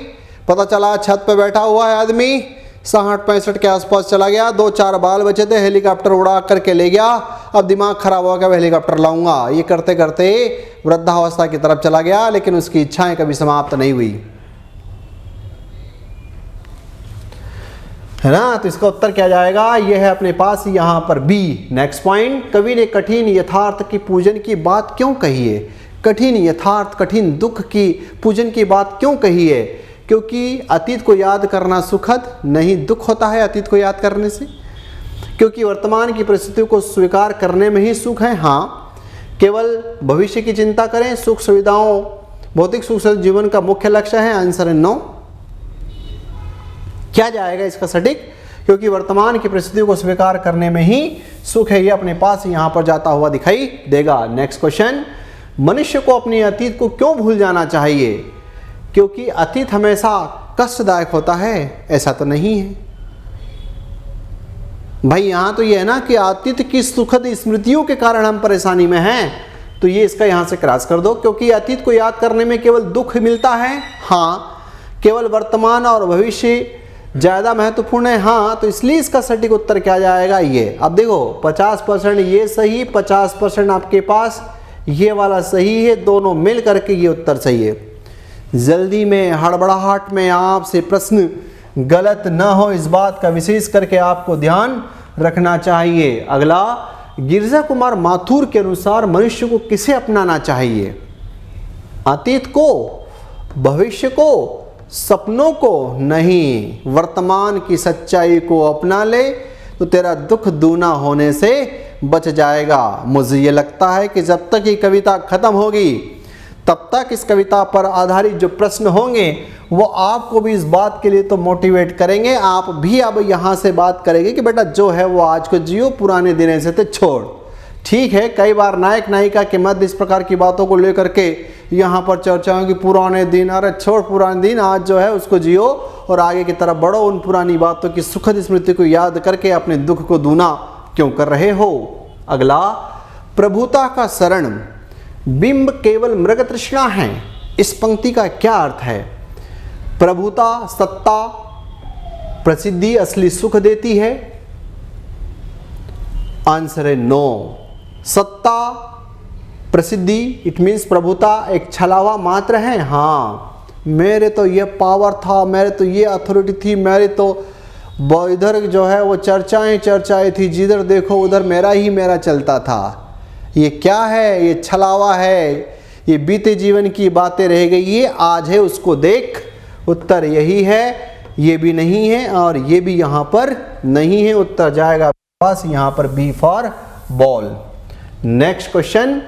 पता चला छत पे बैठा हुआ है आदमी, 60-65 के आसपास चला गया, 2-4 बाल बचे थे, हेलीकॉप्टर उड़ा करके ले गया। अब दिमाग खराब हो गया, हेलीकॉप्टर लाऊंगा। ये करते करते वृद्धावस्था की तरफ चला गया, लेकिन उसकी इच्छाएं कभी समाप्त नहीं हुई, है ना। तो इसका उत्तर क्या जाएगा? ये है अपने पास यहां पर बी। नेक्स्ट पॉइंट, कवि ने कठिन यथार्थ की पूजन की बात क्यों कही है? कठिन यथार्थ, कठिन दुख की पूजन की बात क्यों कही है? क्योंकि अतीत को याद करना सुखद नहीं दुख होता है अतीत को याद करने से, क्योंकि वर्तमान की परिस्थितियों को स्वीकार करने में ही सुख है। हाँ, केवल भविष्य की चिंता करें, सुख सुविधाओं, भौतिक सुख से जीवन का मुख्य लक्ष्य है। आंसर है नो। क्या जाएगा इसका सटीक? क्योंकि वर्तमान की परिस्थितियों को स्वीकार करने में ही सुख है, ये अपने पास यहां पर जाता हुआ दिखाई देगा। नेक्स्ट क्वेश्चन, मनुष्य को अपने अतीत को क्यों भूल जाना चाहिए? क्योंकि अतीत हमेशा कष्टदायक होता है, ऐसा तो नहीं है भाई। यहां तो ये है ना कि अतीत की सुखद स्मृतियों के कारण हम परेशानी में हैं, तो ये इसका यहां से क्रॉस कर दो। क्योंकि अतीत को याद करने में केवल दुख मिलता है, हाँ। केवल वर्तमान और भविष्य ज़्यादा महत्वपूर्ण है, हाँ। तो इसलिए इसका सटीक उत्तर क्या जाएगा? ये। अब देखो 50% ये सही, 50% आपके पास ये वाला सही है, दोनों मिल करके ये उत्तर सही है। जल्दी में, हड़बड़ाहट में आपसे प्रश्न गलत न हो, इस बात का विशेष करके आपको ध्यान रखना चाहिए। अगला, गिरजा कुमार माथुर के अनुसार मनुष्य को किसे अपनाना चाहिए? अतीत को, भविष्य को, सपनों को नहीं, वर्तमान की सच्चाई को अपना ले तो तेरा दुख दूना होने से बच जाएगा। मुझे ये लगता है कि जब तक ये कविता खत्म होगी तब तक इस कविता पर आधारित जो प्रश्न होंगे वो आपको भी इस बात के लिए तो मोटिवेट करेंगे, आप भी अब यहाँ से बात करेंगे कि बेटा जो है वो आज को जियो, पुराने दिन से तो छोड़। ठीक है, कई बार नायक नायिका के मध्य इस प्रकार की बातों को लेकर के यहाँ पर चर्चा होगी, पुराने दिन, अरे छोड़ पुराने दिन, आज जो है उसको जियो और आगे की तरफ बढ़ो। उन पुरानी बातों की सुखद स्मृति को याद करके अपने दुख को दूना क्यों कर रहे हो? अगला, प्रभुता का शरण बिंब केवल मृग तृष्णा है, इस पंक्ति का क्या अर्थ है? प्रभुता, सत्ता, प्रसिद्धि असली सुख देती है? आंसर है नो। सत्ता, प्रसिद्धि, इट मीन्स प्रभुता एक छलावा मात्र है। हाँ, मेरे तो ये पावर था, मेरे तो ये अथॉरिटी थी, मेरे तो इधर जो है वो चर्चाएं थी, जिधर देखो उधर मेरा चलता था। ये क्या है? ये छलावा है, ये बीते जीवन की बातें रह गई, ये आज है उसको देख। उत्तर यही है, ये भी नहीं है और ये भी यहाँ पर नहीं है। उत्तर जाएगा पास यहाँ पर B for ball. Next question,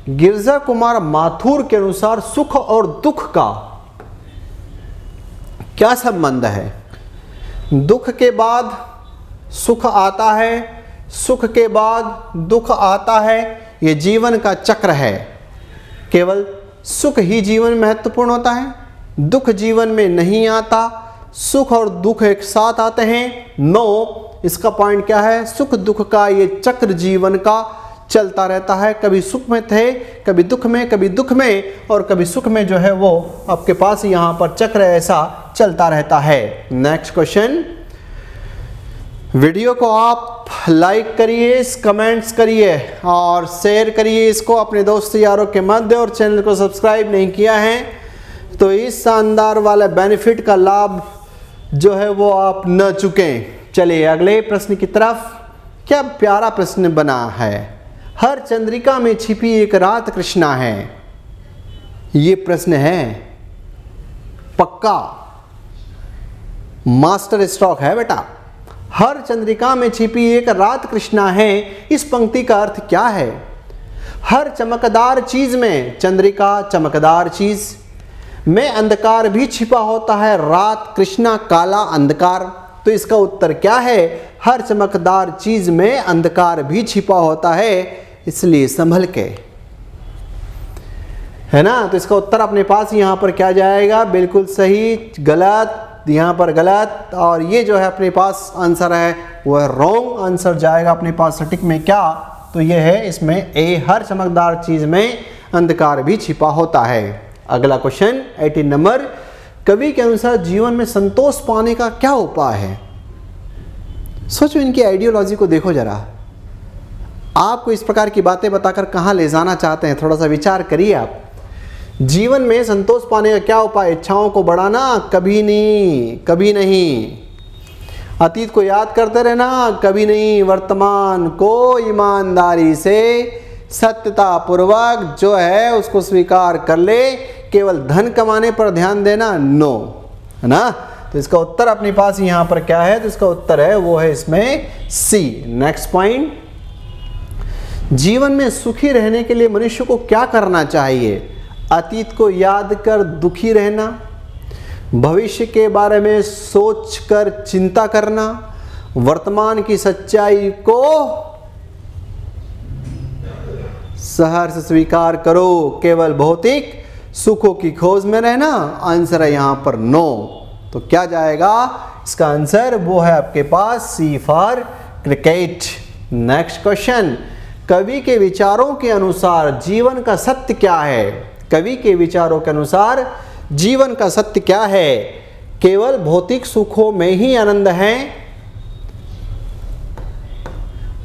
Girja Kumar Mathur के अनुसार सुख और दुख का क्या संबंध है? दुख के बाद सुख आता है, सुख के बाद दुख आता है, ये जीवन का चक्र है। केवल सुख ही जीवन में महत्वपूर्ण होता है, दुख जीवन में नहीं आता। सुख और दुख एक साथ आते हैं? नो। इसका पॉइंट क्या है? सुख दुख का ये चक्र जीवन का चलता रहता है। कभी सुख में थे, कभी दुख में, कभी दुख में और कभी सुख में, जो है वो आपके पास यहाँ पर चक्र ऐसा चलता रहता है। Next question. वीडियो को आप लाइक करिए, कमेंट्स करिए और शेयर करिए इसको अपने दोस्त यारों के मध्य, और चैनल को सब्सक्राइब नहीं किया है तो इस शानदार वाले बेनिफिट का लाभ जो है वो आप न चुकें। चलिए अगले प्रश्न की तरफ। क्या प्यारा प्रश्न बना है। हर चंद्रिका में छिपी एक रात कृष्णा है। ये प्रश्न है पक्का मास्टर स्ट्रोक है बेटा। हर चंद्रिका में छिपी एक रात कृष्णा है। इस पंक्ति का अर्थ क्या है? हर चमकदार चीज में, चंद्रिका चमकदार चीज में अंधकार भी छिपा होता है। रात कृष्णा काला अंधकार। तो इसका उत्तर क्या है? हर चमकदार चीज में अंधकार भी छिपा होता है, इसलिए संभल के, है ना। तो इसका उत्तर अपने पास यहां पर क्या जाएगा? बिल्कुल सही, गलत, यहाँ पर गलत, और ये जो है अपने पास आंसर है वह रॉन्ग आंसर जाएगा अपने पास सटीक में। क्या? तो ये है इसमें ए, हर चमकदार चीज में अंधकार भी छिपा होता है। अगला क्वेश्चन 18 नंबर। कवि के अनुसार जीवन में संतोष पाने का क्या उपाय है? सोचो, इनकी आइडियोलॉजी को देखो जरा। आपको इस प्रकार की बातें बताकर कहाँ ले जाना चाहते हैं, थोड़ा सा विचार करिए आप। जीवन में संतोष पाने का क्या उपाय? इच्छाओं को बढ़ाना? कभी नहीं, कभी नहीं। अतीत को याद करते रहना? कभी नहीं। वर्तमान को ईमानदारी से, सत्यता पूर्वक जो है उसको स्वीकार कर ले। केवल धन कमाने पर ध्यान देना? नो, है ना। तो इसका उत्तर अपने पास यहाँ पर क्या है? तो इसका उत्तर है वो है इसमें सी। Next point. जीवन में सुखी रहने के लिए मनुष्य को क्या करना चाहिए? अतीत को याद कर दुखी रहना, भविष्य के बारे में सोचकर चिंता करना, वर्तमान की सच्चाई को सहर्ष स्वीकार करो, केवल भौतिक सुखों की खोज में रहना। आंसर है यहां पर नो। तो क्या जाएगा? इसका आंसर वो है आपके पास सी फॉर क्रिकेट। Next question. कवि के विचारों के अनुसार जीवन का सत्य क्या है? कवि के विचारों के अनुसार जीवन का सत्य क्या है? केवल भौतिक सुखों में ही आनंद है?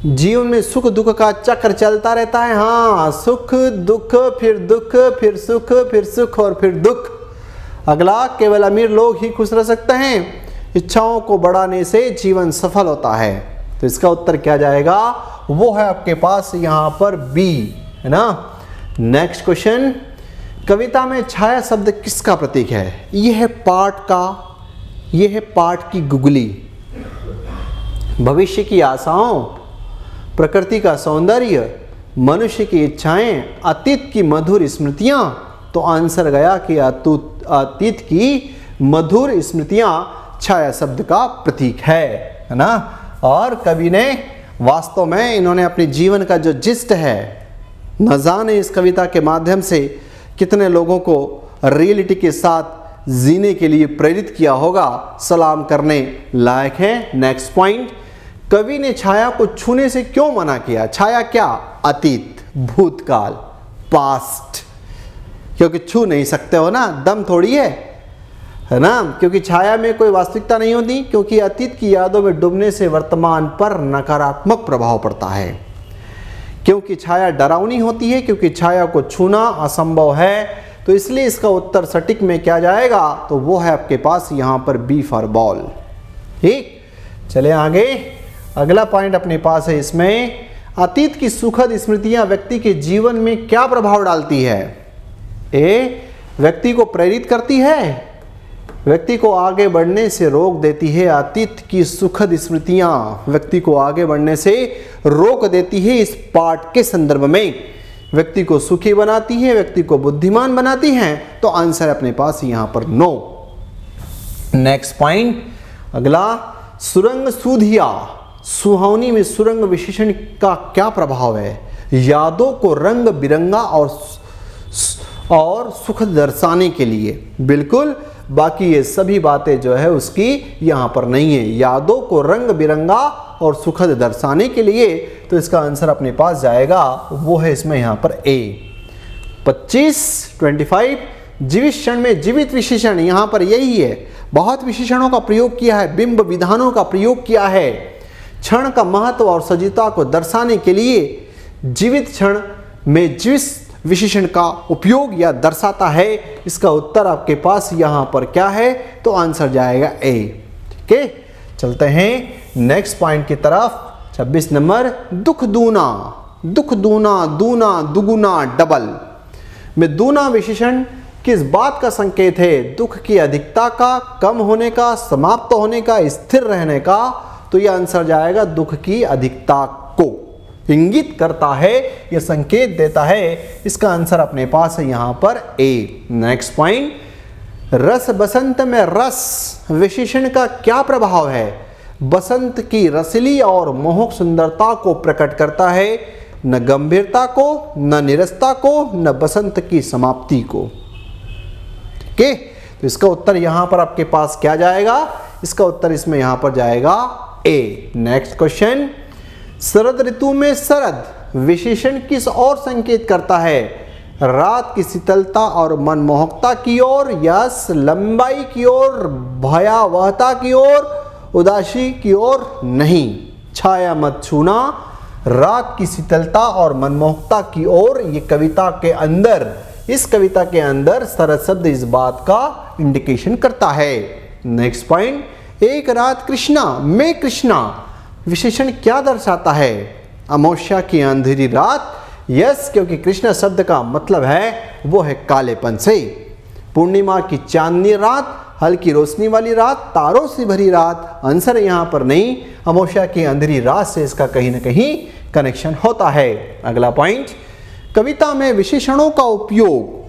जीवन में सुख दुख का चक्र चलता रहता है। हाँ, सुख दुख, फिर दुख, फिर सुख, फिर सुख और फिर दुख। अगला, केवल अमीर लोग ही खुश रह सकते हैं। इच्छाओं को बढ़ाने से जीवन सफल होता है। तो इसका उत्तर क्या जाएगा? वो है आपके पास यहाँ पर बी, है ना। Next question. कविता में छाया शब्द किसका प्रतीक है? यह है पाठ का, यह है पाठ की गुगली। भविष्य की आशाओं, प्रकृति का सौंदर्य, मनुष्य की इच्छाएं, अतीत की मधुर स्मृतियां। तो आंसर गया कि अतीत की मधुर स्मृतियां छाया शब्द का प्रतीक है ना। और कवि ने वास्तव में इन्होंने अपने जीवन का जो जिस्ट है, न जाने इस कविता के माध्यम से कितने लोगों को रियलिटी के साथ जीने के लिए प्रेरित किया होगा। सलाम करने लायक है। Next point. कवि ने छाया को छूने से क्यों मना किया? छाया क्या? अतीत, भूतकाल, पास्ट। क्योंकि छू नहीं सकते हो ना, दम थोड़ी है ना। क्योंकि छाया में कोई वास्तविकता नहीं होती, क्योंकि अतीत की यादों में डूबने से वर्तमान पर नकारात्मक प्रभाव पड़ता है। क्योंकि छाया डरावनी होती है, क्योंकि छाया को छूना असंभव है। तो इसलिए इसका उत्तर सटीक में क्या जाएगा? तो वो है आपके पास यहाँ पर बी फॉर बॉल। ठीक, चले आगे। अगला पॉइंट अपने पास है इसमें, अतीत की सुखद स्मृतियां व्यक्ति के जीवन में क्या प्रभाव डालती है? ए, व्यक्ति को प्रेरित करती है, व्यक्ति को आगे बढ़ने से रोक देती है। अतीत की सुखद स्मृतियां व्यक्ति को आगे बढ़ने से रोक देती है। इस पाठ के संदर्भ में व्यक्ति को सुखी बनाती है, व्यक्ति को बुद्धिमान बनाती हैं। तो आंसर अपने पास यहां पर नो। नेक्स्ट पॉइंट, अगला, सुरंग सूधिया सुहावनी में सुरंग विशेषण का क्या प्रभाव है? यादों को रंग बिरंगा और सुख दर्शाने के लिए। बिल्कुल, बाकी ये सभी बातें जो है उसकी यहाँ पर नहीं है। यादों को रंग बिरंगा और सुखद दर्शाने के लिए, तो इसका आंसर अपने पास जाएगा, वो है इसमें यहाँ पर ए। 25 जीवित क्षण में जीवित विशेषण यहाँ पर यही है। बहुत विशेषणों का प्रयोग किया है, बिंब विधानों का प्रयोग किया है। क्षण का महत्व और सजीवता को दर्शाने के लिए जीवित क्षण में जीवित विशेषण का उपयोग या दर्शाता है। इसका उत्तर आपके पास यहाँ पर क्या है? तो आंसर जाएगा ए। ठीक है, चलते हैं नेक्स्ट पॉइंट की तरफ। 26 नंबर, दुख दूना। दुख दूना, दूना, दुगुना, डबल में दूना विशेषण किस बात का संकेत है? दुख की अधिकता का, कम होने का, समाप्त होने का, स्थिर रहने का। तो यह आंसर जाएगा दुख की अधिकता को इंगित करता है, यह संकेत देता है। इसका आंसर अपने पास है यहाँ पर ए। नेक्स्ट पॉइंट, रस बसंत में रस विशेषण का क्या प्रभाव है? बसंत की रसीली और मोहक सुंदरता को प्रकट करता है, न गंभीरता को, न निरसता को, न बसंत की समाप्ति को। ठीक है, तो इसका उत्तर यहां पर आपके पास क्या जाएगा? इसका उत्तर इसमें यहां पर जाएगा ए। नेक्स्ट क्वेश्चन, शरद ऋतु में शरद विशेषण किस ओर संकेत करता है? रात की शीतलता और मनमोहकता की ओर, यश लंबाई की ओर, भयावहता की ओर, उदासी की ओर नहीं। छाया मत छूना, रात की शीतलता और मनमोहकता की ओर। ये कविता के अंदर, इस कविता के अंदर शरद शब्द इस बात का इंडिकेशन करता है। नेक्स्ट पॉइंट, एक रात कृष्णा में कृष्णा विशेषण क्या दर्शाता है? अमावस्या की अंधेरी रात, यस, क्योंकि कृष्णा शब्द का मतलब है वो है कालेपन से। पूर्णिमा की चांदनी रात, हल्की रोशनी वाली रात, तारों से भरी रात। आंसर यहाँ पर नहीं, अमावस्या की अंधेरी रात से इसका कहीं ना कहीं कनेक्शन होता है। अगला पॉइंट, कविता में विशेषणों का उपयोग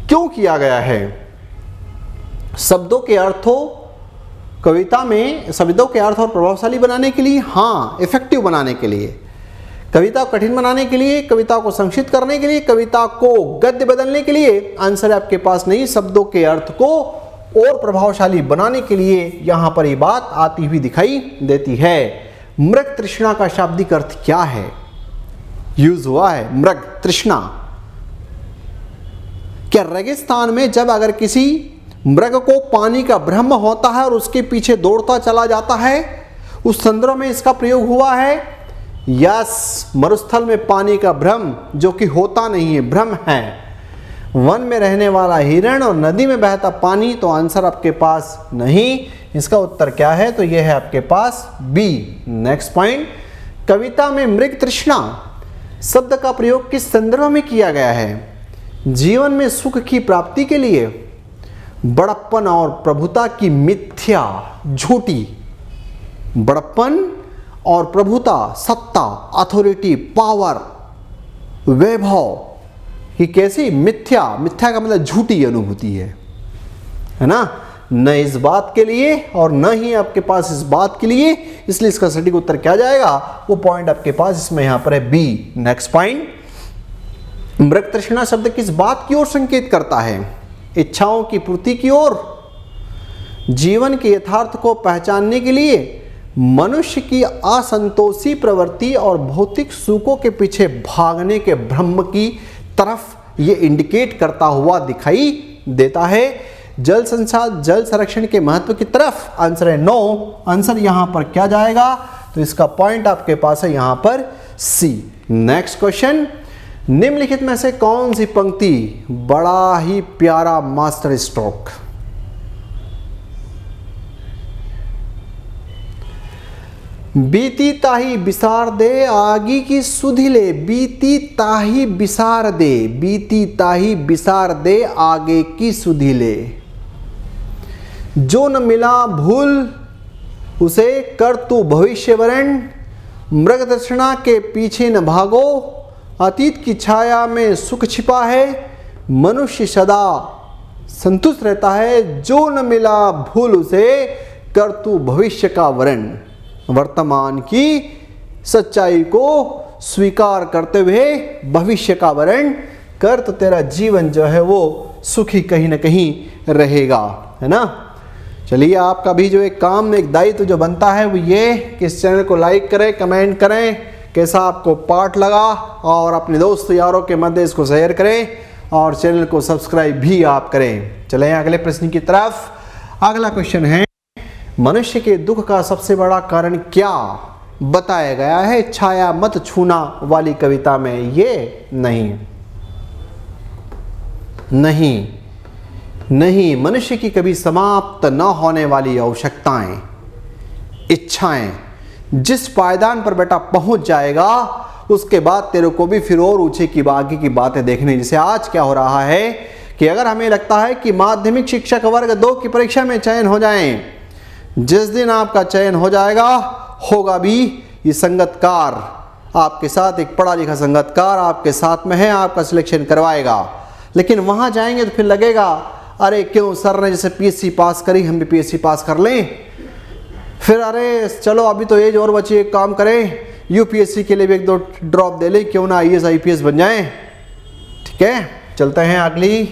क्यों किया गया है? शब्दों के अर्थों, कविता में शब्दों के अर्थ और प्रभावशाली बनाने के लिए, हाँ, इफेक्टिव बनाने के लिए, कविता को कठिन बनाने के लिए, कविता को संक्षिप्त करने के लिए, कविता को गद्य बदलने के लिए। आंसर आपके पास नहीं, शब्दों के अर्थ को और प्रभावशाली बनाने के लिए यहां पर ये बात आती हुई दिखाई देती है। मृग तृष्णा का शाब्दिक अर्थ क्या है? यूज हुआ है मृग तृष्णा। क्या रेगिस्तान में जब अगर किसी मृग को पानी का भ्रम होता है और उसके पीछे दौड़ता चला जाता है, उस संदर्भ में इसका प्रयोग हुआ है? यस, मरुस्थल में पानी का भ्रम जो कि होता नहीं है, भ्रम है। वन में रहने वाला हिरण और नदी में बहता पानी। तो आंसर आपके पास नहीं, इसका उत्तर क्या है? तो यह है आपके पास बी। नेक्स्ट पॉइंट, कविता में मृग तृष्णा शब्द का प्रयोग किस संदर्भ में किया गया है? जीवन में सुख की प्राप्ति के लिए, बड़प्पन और प्रभुता की मिथ्या, झूठी। बड़प्पन और प्रभुता, सत्ता, अथॉरिटी, पावर, वैभव की कैसी मिथ्या, मिथ्या का मतलब झूठी अनुभूति है ना? न इस बात के लिए और न ही आपके पास इस बात के लिए, इसलिए इसका सटीक उत्तर क्या जाएगा? वो पॉइंट आपके पास इसमें यहां पर है बी। नेक्स्ट पॉइंट, मृग तृष्णा शब्द किस बात की ओर संकेत करता है? इच्छाओं की पूर्ति की ओर, जीवन के यथार्थ को पहचानने के लिए, मनुष्य की असंतोषी प्रवृत्ति और भौतिक सुखों के पीछे भागने के भ्रम की तरफ ये इंडिकेट करता हुआ दिखाई देता है। जल संसाधन, जल संरक्षण के महत्व की तरफ। आंसर है नो। आंसर यहां पर क्या जाएगा? तो इसका पॉइंट आपके पास है यहां पर सी। नेक्स्ट क्वेश्चन, निम्नलिखित में से कौन सी पंक्ति बड़ा ही प्यारा मास्टर स्ट्रोक? बीती ताही बिसार दे आगे की सुधि ले, बीती ताही बिसार दे, बीती ताही बिसार दे आगे की सुधि ले। जो न मिला भूल उसे कर तू भविष्य वरण, मृग तृष्णा के पीछे न भागो, अतीत की छाया में सुख छिपा है, मनुष्य सदा संतुष्ट रहता है, जो न मिला भूल उसे कर तू भविष्य का वरण। वर्तमान की सच्चाई को स्वीकार करते हुए भविष्य का वर्ण कर, तो तेरा जीवन जो है वो सुखी कहीं ना कहीं रहेगा, है ना। चलिए, आपका भी जो एक काम, एक दायित्व जो बनता है वो ये कि इस चैनल को लाइक करें, कमेंट करें कैसा आपको पाठ लगा, और अपने दोस्त यारों के मध्य इसको शेयर करें और चैनल को सब्सक्राइब भी आप करें। चलें अगले प्रश्न की तरफ। अगला क्वेश्चन है, मनुष्य के दुख का सबसे बड़ा कारण क्या बताया गया है छाया मत छूना वाली कविता में? ये नहीं, मनुष्य की कभी समाप्त न होने वाली आवश्यकताएं, इच्छाएं, जिस पायदान पर बेटा पहुंच जाएगा उसके बाद तेरे को भी फिर और ऊंचे की बागी की बातें देखनी। जैसे आज क्या हो रहा है कि अगर हमें लगता है कि माध्यमिक शिक्षक वर्ग 2 की परीक्षा में चयन हो जाएं, जिस दिन आपका चयन हो जाएगा होगा भी ये संगतकार आपके साथ, एक पढ़ा लिखा संगतकार आपके साथ में है, आपका सिलेक्शन करवाएगा। लेकिन वहां जाएंगे तो फिर लगेगा अरे क्यों सर ने जैसे पीएससी पास करी हम भी पीएससी पास कर लें, फिर अरे चलो अभी तो एज और बची, एक काम करें यूपीएससी के लिए भी 1-2 ड्रॉप दे लें, क्यों ना आईएएस आईपीएस बन जाएं। ठीक है, चलते हैं अगली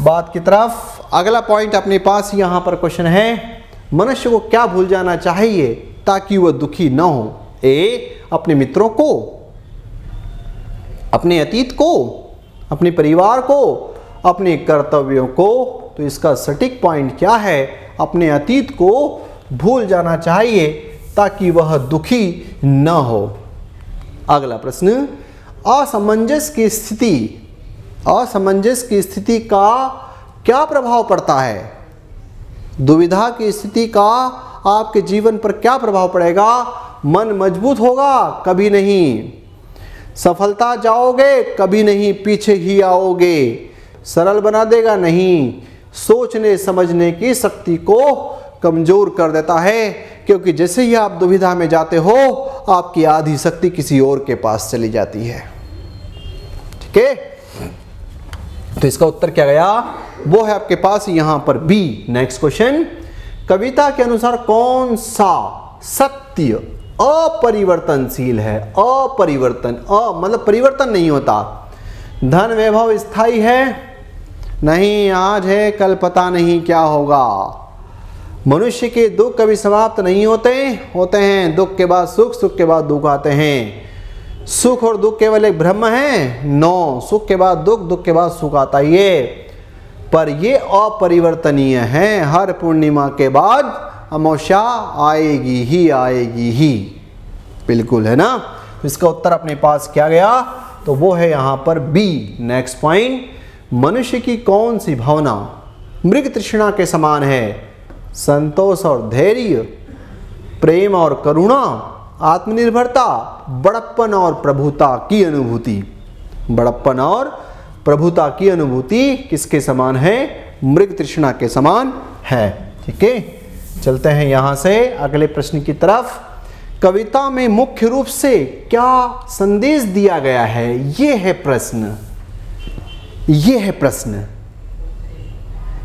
बात की तरफ। अगला पॉइंट अपने पास यहाँ पर क्वेश्चन है, मनुष्य को क्या भूल जाना चाहिए ताकि वह दुखी न हो? ए, अपने मित्रों को, अपने अतीत को, अपने परिवार को, अपने कर्तव्यों को। तो इसका सटीक पॉइंट क्या है? अपने अतीत को भूल जाना चाहिए ताकि वह दुखी न हो। अगला प्रश्न, असमंजस की स्थिति का क्या प्रभाव पड़ता है? दुविधा की स्थिति का आपके जीवन पर क्या प्रभाव पड़ेगा? मन मजबूत होगा? कभी नहीं। सफलता जाओगे? कभी नहीं, पीछे ही आओगे। सरल बना देगा? नहीं। सोचने समझने की शक्ति को कमजोर कर देता है, क्योंकि जैसे ही आप दुविधा में जाते हो आपकी आधी शक्ति किसी और के पास चली जाती है। ठीक है, तो इसका उत्तर क्या गया? वो है आपके पास यहां पर बी। नेक्स्ट क्वेश्चन, कविता के अनुसार कौन सा सत्य अपरिवर्तनशील है? अपरिवर्तन, मतलब परिवर्तन नहीं होता। धन वैभव स्थायी है? नहीं, आज है कल पता नहीं क्या होगा। मनुष्य के दुख कभी समाप्त नहीं होते हैं। दुख के बाद सुख, सुख के बाद दुख आते हैं। सुख और दुख केवल एक भ्रम है? नो, सुख के बाद दुख, दुख के बाद सुख आता ही है, पर ये अपरिवर्तनीय है। हर पूर्णिमा के बाद अमावस्या आएगी ही, बिल्कुल, है ना। इसका उत्तर अपने पास क्या गया? तो वो है यहां पर बी। नेक्स्ट पॉइंट, मनुष्य की कौन सी भावना मृग तृष्णा के समान है? संतोष और धैर्य, प्रेम और करुणा, आत्मनिर्भरता, बड़प्पन और प्रभुता की अनुभूति। बड़प्पन और प्रभुता की अनुभूति किसके समान है? मृग तृष्णा के समान है। ठीक है, चलते हैं यहां से अगले प्रश्न की तरफ। कविता में मुख्य रूप से क्या संदेश दिया गया है? ये है प्रश्न।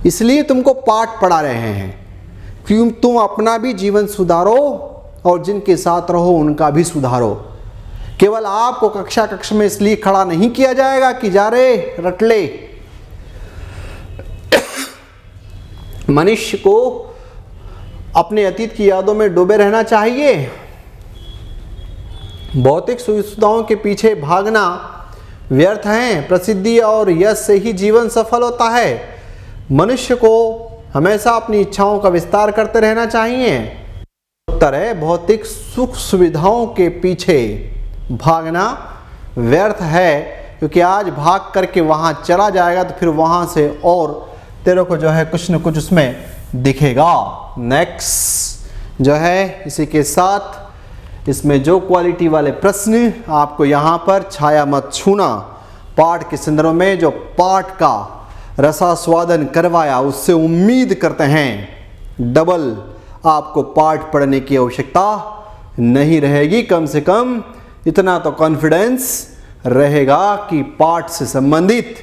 इसलिए तुमको पाठ पढ़ा रहे हैं कि तुम अपना भी जीवन सुधारो और जिनके साथ रहो उनका भी सुधारो। केवल आपको कक्षा में इसलिए खड़ा नहीं किया जाएगा कि जा रे रट ले। मनुष्य को अपने अतीत की यादों में डूबे रहना चाहिए। भौतिक सुविधाओं के पीछे भागना व्यर्थ है। प्रसिद्धि और यश से ही जीवन सफल होता है। मनुष्य को हमेशा अपनी इच्छाओं का विस्तार करते रहना चाहिए। उत्तर है, भौतिक सुख सुविधाओं के पीछे भागना व्यर्थ है, क्योंकि आज भाग करके वहां चला जाएगा तो फिर वहां से और तेरे को जो है कुछ न कुछ उसमें दिखेगा। नेक्स्ट जो है, इसी के साथ इसमें जो क्वालिटी वाले प्रश्न आपको यहाँ पर छाया मत छूना पाठ के संदर्भ में जो पाठ का रसास्वादन करवाया, उससे उम्मीद करते हैं डबल आपको पाठ पढ़ने की आवश्यकता नहीं रहेगी। कम से कम इतना तो कॉन्फिडेंस रहेगा कि पाठ से संबंधित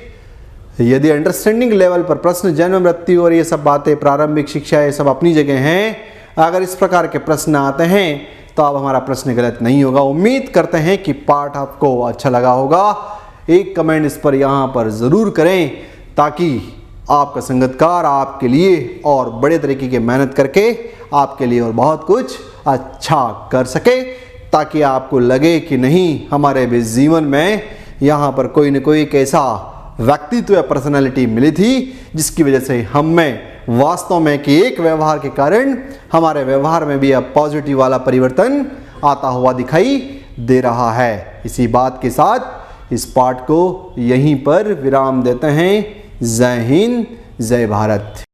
यदि अंडरस्टैंडिंग लेवल पर प्रश्न, जन्म मृत्यु और ये सब बातें, प्रारंभिक शिक्षा, ये सब अपनी जगह हैं। अगर इस प्रकार के प्रश्न आते हैं तो अब हमारा प्रश्न गलत नहीं होगा। उम्मीद करते हैं कि पाठ आपको अच्छा लगा होगा। एक कमेंट इस पर यहाँ पर ज़रूर करें ताकि आपका संगतकार आपके लिए और बड़े तरीके की मेहनत करके आपके लिए और बहुत कुछ अच्छा कर सके, ताकि आपको लगे कि नहीं हमारे भी जीवन में यहाँ पर कोई न कोई एक ऐसा व्यक्तित्व या पर्सनैलिटी मिली थी जिसकी वजह से हमें वास्तव में कि एक व्यवहार के कारण हमारे व्यवहार में भी अब पॉजिटिव वाला परिवर्तन आता हुआ दिखाई दे रहा है। इसी बात के साथ इस पाठ को यहीं पर विराम देते हैं। जय हिंद, जय भारत।